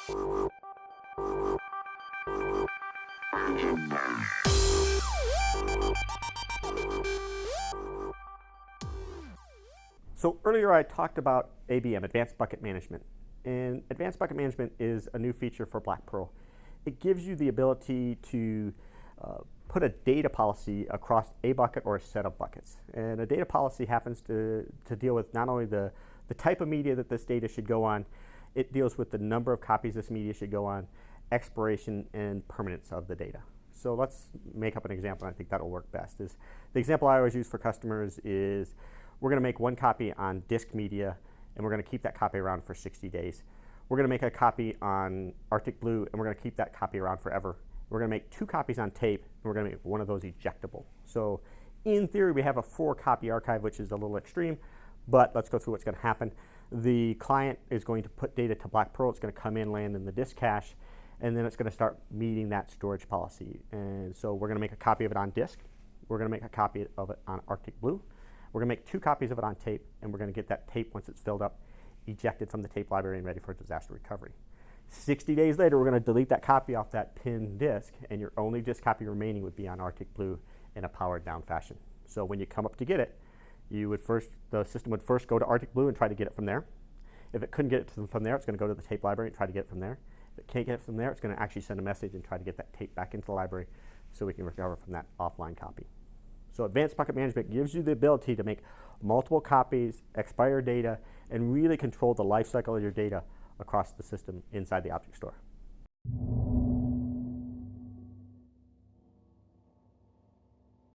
So earlier I talked about ABM, Advanced Bucket Management. And Advanced Bucket Management is a new feature for Black Pearl. It gives you the ability to put a data policy across a bucket or a set of buckets. And a data policy happens to deal with not only the type of media that this data should go on, it deals with the number of copies this media should go on, expiration and permanence of the data. So let's make up an example, and I think that'll work best. The example I always use for customers is we're going to make one copy on disk media, and we're going to keep that copy around for 60 days. We're going to make a copy on Arctic Blue, and we're going to keep that copy around forever. We're going to make 2 copies on tape, and we're going to make one of those ejectable. So in theory, we have a 4-copy archive, which is a little extreme, but let's go through what's going to happen. The client is going to put data to Black Pearl. It's going to come in, land in the disk cache, and then it's going to start meeting that storage policy. And so we're going to make a copy of it on disk. We're going to make a copy of it on Arctic Blue. We're going to make 2 copies of it on tape, and we're going to get that tape, once it's filled up, ejected from the tape library and ready for disaster recovery. 60 days later, we're going to delete that copy off that pinned disk, and your only disk copy remaining would be on Arctic Blue in a powered down fashion. So when you come up to get it, the system would first go to Arctic Blue and try to get it from there. If it couldn't get it from there, it's going to go to the tape library and try to get it from there. If it can't get it from there, it's going to actually send a message and try to get that tape back into the library so we can recover from that offline copy. So Advanced Bucket Management gives you the ability to make multiple copies, expire data, and really control the life cycle of your data across the system inside the object store.